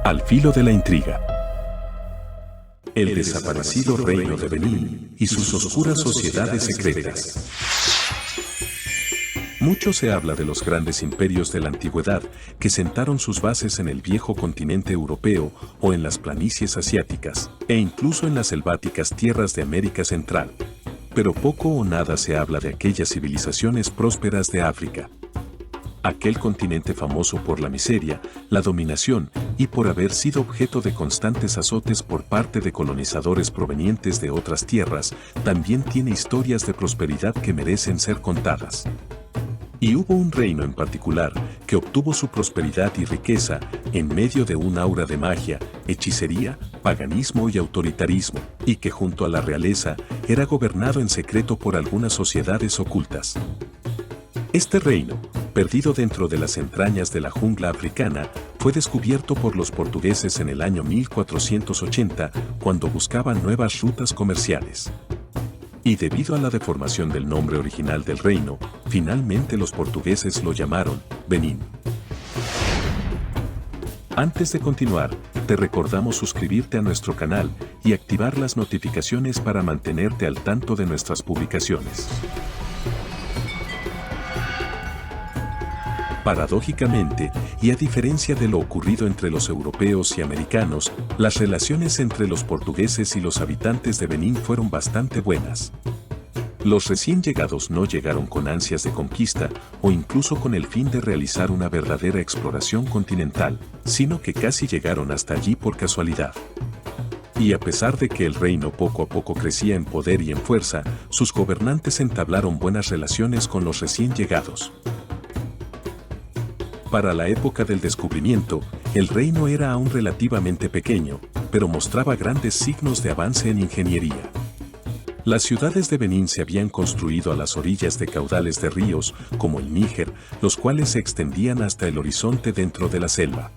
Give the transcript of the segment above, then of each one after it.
Al filo de la intriga. El desaparecido reino de Benín y sus oscuras sociedades secretas. Mucho se habla de los grandes imperios de la antigüedad que sentaron sus bases en el viejo continente europeo o en las planicies asiáticas, e incluso en las selváticas tierras de América Central. Pero poco o nada se habla de aquellas civilizaciones prósperas de África. Aquel continente famoso por la miseria, la dominación y por haber sido objeto de constantes azotes por parte de colonizadores provenientes de otras tierras, también tiene historias de prosperidad que merecen ser contadas. Y hubo un reino en particular que obtuvo su prosperidad y riqueza en medio de un aura de magia, hechicería, paganismo y autoritarismo, y que junto a la realeza era gobernado en secreto por algunas sociedades ocultas. Este reino, perdido dentro de las entrañas de la jungla africana, fue descubierto por los portugueses en el año 1480, cuando buscaban nuevas rutas comerciales. Y debido a la deformación del nombre original del reino, finalmente los portugueses lo llamaron Benín. Antes de continuar, te recordamos suscribirte a nuestro canal y activar las notificaciones para mantenerte al tanto de nuestras publicaciones. Paradójicamente, y a diferencia de lo ocurrido entre los europeos y americanos, las relaciones entre los portugueses y los habitantes de Benín fueron bastante buenas. Los recién llegados no llegaron con ansias de conquista o incluso con el fin de realizar una verdadera exploración continental, sino que casi llegaron hasta allí por casualidad. Y a pesar de que el reino poco a poco crecía en poder y en fuerza, sus gobernantes entablaron buenas relaciones con los recién llegados. Para la época del descubrimiento, el reino era aún relativamente pequeño, pero mostraba grandes signos de avance en ingeniería. Las ciudades de Benín se habían construido a las orillas de caudales de ríos, como el Níger, los cuales se extendían hasta el horizonte dentro de la selva.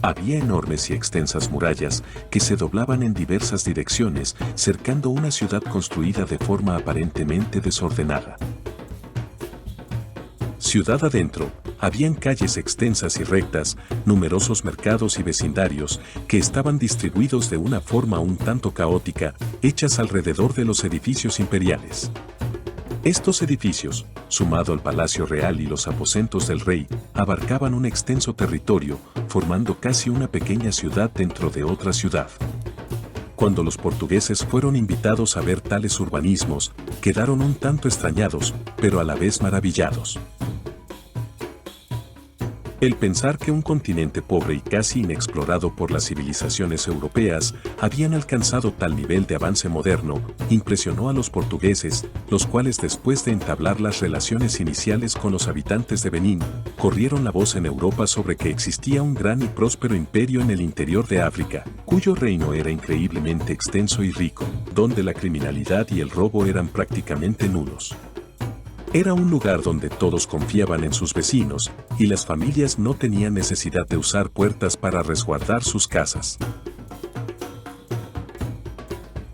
Había enormes y extensas murallas que se doblaban en diversas direcciones, cercando una ciudad construida de forma aparentemente desordenada. Ciudad adentro, habían calles extensas y rectas, numerosos mercados y vecindarios que estaban distribuidos de una forma un tanto caótica, hechas alrededor de los edificios imperiales. Estos edificios, sumado al Palacio Real y los aposentos del rey, abarcaban un extenso territorio, formando casi una pequeña ciudad dentro de otra ciudad. Cuando los portugueses fueron invitados a ver tales urbanismos, quedaron un tanto extrañados, pero a la vez maravillados. El pensar que un continente pobre y casi inexplorado por las civilizaciones europeas habían alcanzado tal nivel de avance moderno, impresionó a los portugueses, los cuales después de entablar las relaciones iniciales con los habitantes de Benín, corrieron la voz en Europa sobre que existía un gran y próspero imperio en el interior de África, cuyo reino era increíblemente extenso y rico, donde la criminalidad y el robo eran prácticamente nulos. Era un lugar donde todos confiaban en sus vecinos, y las familias no tenían necesidad de usar puertas para resguardar sus casas.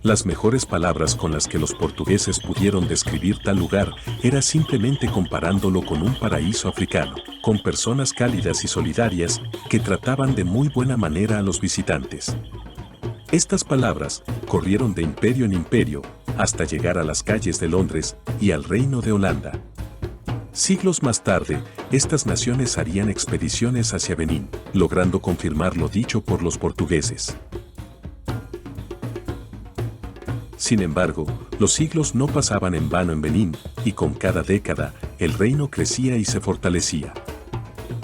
Las mejores palabras con las que los portugueses pudieron describir tal lugar era simplemente comparándolo con un paraíso africano, con personas cálidas y solidarias que trataban de muy buena manera a los visitantes. Estas palabras corrieron de imperio en imperio, hasta llegar a las calles de Londres y al Reino de Holanda. Siglos más tarde, estas naciones harían expediciones hacia Benín, logrando confirmar lo dicho por los portugueses. Sin embargo, los siglos no pasaban en vano en Benín, y con cada década, el reino crecía y se fortalecía.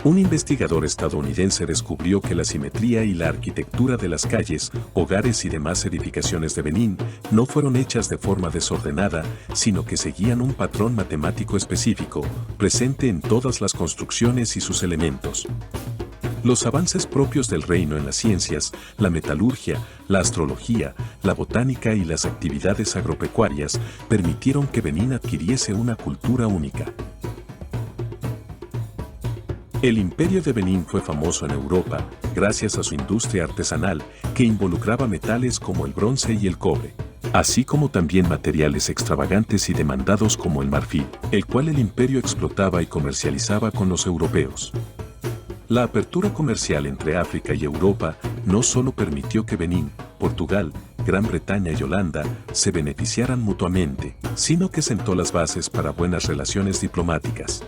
Un investigador estadounidense descubrió que la simetría y la arquitectura de las calles, hogares y demás edificaciones de Benín no fueron hechas de forma desordenada, sino que seguían un patrón matemático específico, presente en todas las construcciones y sus elementos. Los avances propios del reino en las ciencias, la metalurgia, la astrología, la botánica y las actividades agropecuarias permitieron que Benín adquiriese una cultura única. El imperio de Benín fue famoso en Europa gracias a su industria artesanal que involucraba metales como el bronce y el cobre, así como también materiales extravagantes y demandados como el marfil, el cual el imperio explotaba y comercializaba con los europeos. La apertura comercial entre África y Europa no solo permitió que Benín, Portugal, Gran Bretaña y Holanda se beneficiaran mutuamente, sino que sentó las bases para buenas relaciones diplomáticas.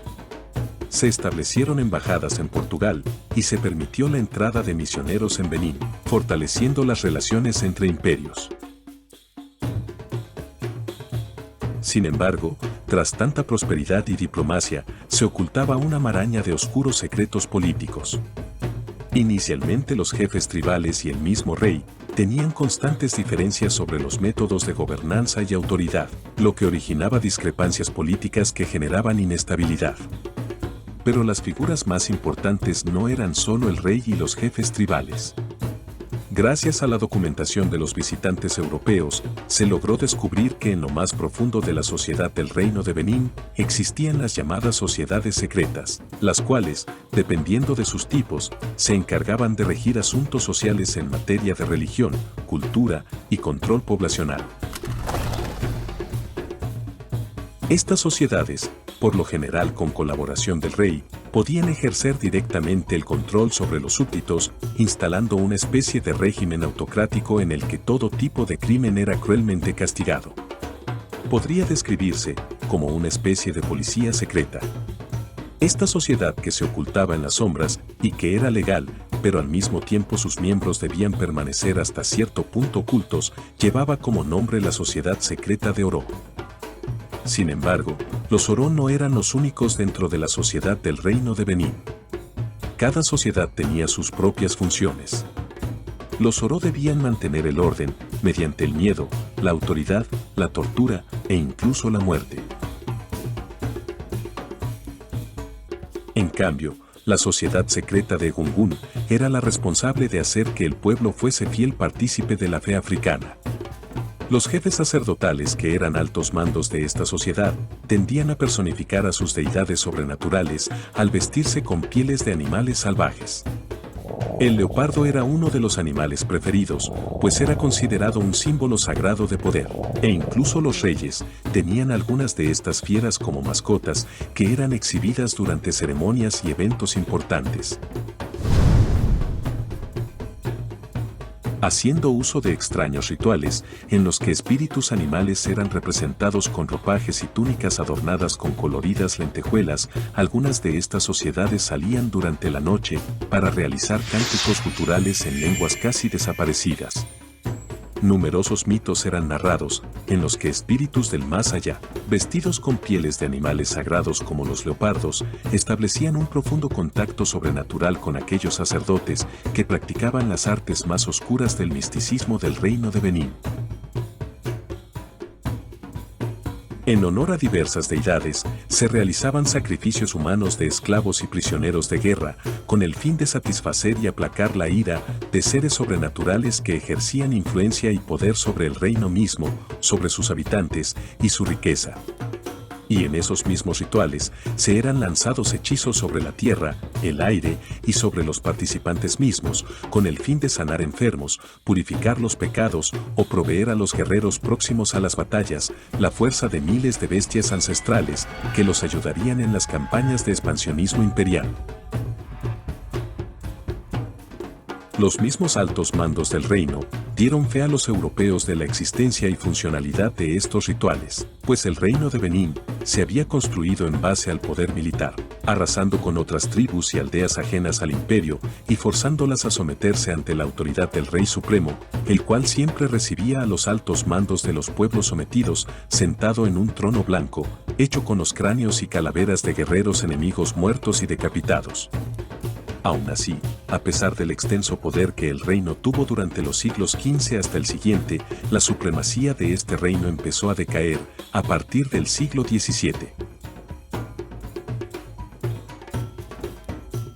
Se establecieron embajadas en Portugal y se permitió la entrada de misioneros en Benín, fortaleciendo las relaciones entre imperios. Sin embargo, tras tanta prosperidad y diplomacia, se ocultaba una maraña de oscuros secretos políticos. Inicialmente los jefes tribales y el mismo rey tenían constantes diferencias sobre los métodos de gobernanza y autoridad, lo que originaba discrepancias políticas que generaban inestabilidad. Pero las figuras más importantes no eran solo el rey y los jefes tribales. Gracias a la documentación de los visitantes europeos, se logró descubrir que en lo más profundo de la sociedad del Reino de Benín existían las llamadas sociedades secretas, las cuales, dependiendo de sus tipos, se encargaban de regir asuntos sociales en materia de religión, cultura y control poblacional. Estas sociedades, por lo general con colaboración del rey, podían ejercer directamente el control sobre los súbditos, instalando una especie de régimen autocrático en el que todo tipo de crimen era cruelmente castigado. Podría describirse como una especie de policía secreta. Esta sociedad que se ocultaba en las sombras y que era legal, pero al mismo tiempo sus miembros debían permanecer hasta cierto punto ocultos, llevaba como nombre la Sociedad Secreta de Oro. Sin embargo, los Oro no eran los únicos dentro de la sociedad del Reino de Benín. Cada sociedad tenía sus propias funciones. Los Oro debían mantener el orden mediante el miedo, la autoridad, la tortura e incluso la muerte. En cambio, la sociedad secreta de Egungun era la responsable de hacer que el pueblo fuese fiel partícipe de la fe africana. Los jefes sacerdotales, que eran altos mandos de esta sociedad, tendían a personificar a sus deidades sobrenaturales al vestirse con pieles de animales salvajes. El leopardo era uno de los animales preferidos, pues era considerado un símbolo sagrado de poder, e incluso los reyes tenían algunas de estas fieras como mascotas que eran exhibidas durante ceremonias y eventos importantes. Haciendo uso de extraños rituales, en los que espíritus animales eran representados con ropajes y túnicas adornadas con coloridas lentejuelas, algunas de estas sociedades salían durante la noche para realizar cánticos guturales en lenguas casi desaparecidas. Numerosos mitos eran narrados, en los que espíritus del más allá, vestidos con pieles de animales sagrados como los leopardos, establecían un profundo contacto sobrenatural con aquellos sacerdotes que practicaban las artes más oscuras del misticismo del Reino de Benín. En honor a diversas deidades, se realizaban sacrificios humanos de esclavos y prisioneros de guerra, con el fin de satisfacer y aplacar la ira de seres sobrenaturales que ejercían influencia y poder sobre el reino mismo, sobre sus habitantes y su riqueza. Y en esos mismos rituales se eran lanzados hechizos sobre la tierra, el aire y sobre los participantes mismos, con el fin de sanar enfermos, purificar los pecados o proveer a los guerreros próximos a las batallas la fuerza de miles de bestias ancestrales que los ayudarían en las campañas de expansionismo imperial. Los mismos altos mandos del reino dieron fe a los europeos de la existencia y funcionalidad de estos rituales, pues el Reino de Benín se había construido en base al poder militar, arrasando con otras tribus y aldeas ajenas al imperio y forzándolas a someterse ante la autoridad del Rey Supremo, el cual siempre recibía a los altos mandos de los pueblos sometidos sentado en un trono blanco, hecho con los cráneos y calaveras de guerreros enemigos muertos y decapitados. Aún así, a pesar del extenso poder que el reino tuvo durante los siglos XV hasta el siguiente, la supremacía de este reino empezó a decaer a partir del siglo XVII.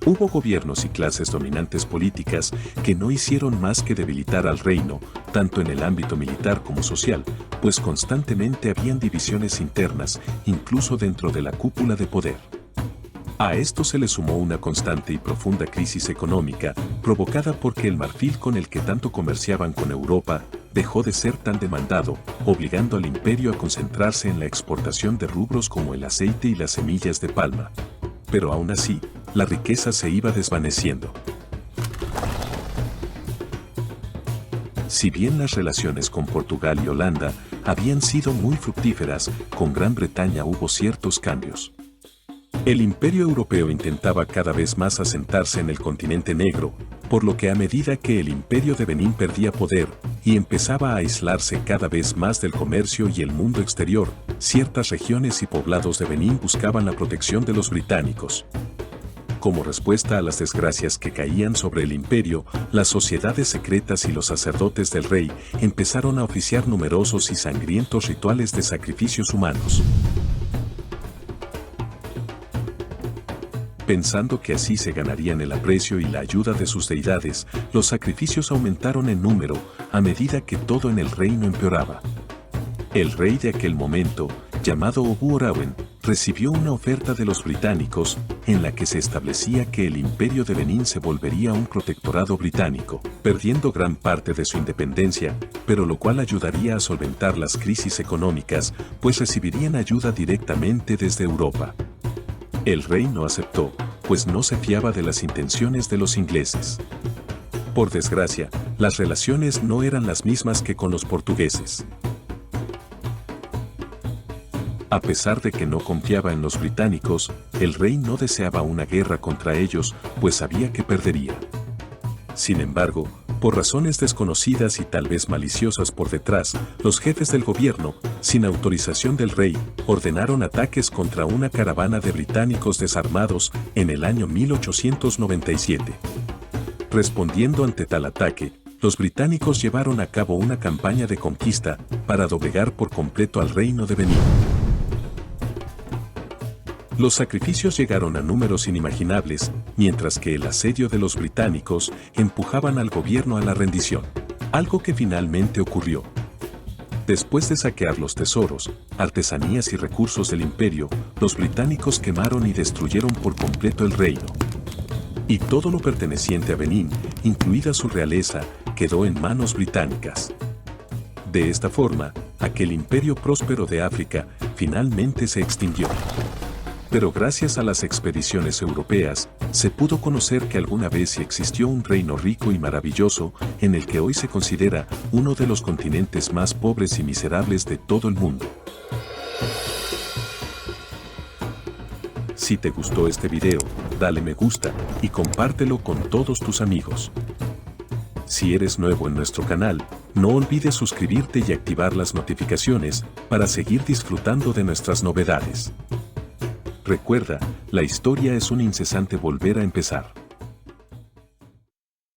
Hubo gobiernos y clases dominantes políticas que no hicieron más que debilitar al reino, tanto en el ámbito militar como social, pues constantemente habían divisiones internas, incluso dentro de la cúpula de poder. A esto se le sumó una constante y profunda crisis económica, provocada porque el marfil con el que tanto comerciaban con Europa dejó de ser tan demandado, obligando al imperio a concentrarse en la exportación de rubros como el aceite y las semillas de palma. Pero aún así, la riqueza se iba desvaneciendo. Si bien las relaciones con Portugal y Holanda habían sido muy fructíferas, con Gran Bretaña hubo ciertos cambios. El imperio europeo intentaba cada vez más asentarse en el continente negro, por lo que a medida que el imperio de Benín perdía poder y empezaba a aislarse cada vez más del comercio y el mundo exterior, ciertas regiones y poblados de Benín buscaban la protección de los británicos. Como respuesta a las desgracias que caían sobre el imperio, las sociedades secretas y los sacerdotes del rey empezaron a oficiar numerosos y sangrientos rituales de sacrificios humanos. Pensando que así se ganarían el aprecio y la ayuda de sus deidades, los sacrificios aumentaron en número a medida que todo en el reino empeoraba. El rey de aquel momento, llamado Obu Orawen, recibió una oferta de los británicos en la que se establecía que el imperio de Benín se volvería un protectorado británico, perdiendo gran parte de su independencia, pero lo cual ayudaría a solventar las crisis económicas, pues recibirían ayuda directamente desde Europa. El rey no aceptó, pues no se fiaba de las intenciones de los ingleses. Por desgracia, las relaciones no eran las mismas que con los portugueses. A pesar de que no confiaba en los británicos, el rey no deseaba una guerra contra ellos, pues sabía que perdería. Sin embargo, por razones desconocidas y tal vez maliciosas por detrás, los jefes del gobierno, sin autorización del rey, ordenaron ataques contra una caravana de británicos desarmados en el año 1897. Respondiendo ante tal ataque, los británicos llevaron a cabo una campaña de conquista para doblegar por completo al reino de Benín. Los sacrificios llegaron a números inimaginables, mientras que el asedio de los británicos empujaban al gobierno a la rendición. Algo que finalmente ocurrió. Después de saquear los tesoros, artesanías y recursos del imperio, los británicos quemaron y destruyeron por completo el reino. Y todo lo perteneciente a Benín, incluida su realeza, quedó en manos británicas. De esta forma, aquel imperio próspero de África finalmente se extinguió. Pero gracias a las expediciones europeas, se pudo conocer que alguna vez existió un reino rico y maravilloso en el que hoy se considera uno de los continentes más pobres y miserables de todo el mundo. Si te gustó este video, dale me gusta y compártelo con todos tus amigos. Si eres nuevo en nuestro canal, no olvides suscribirte y activar las notificaciones para seguir disfrutando de nuestras novedades. Recuerda, la historia es un incesante volver a empezar.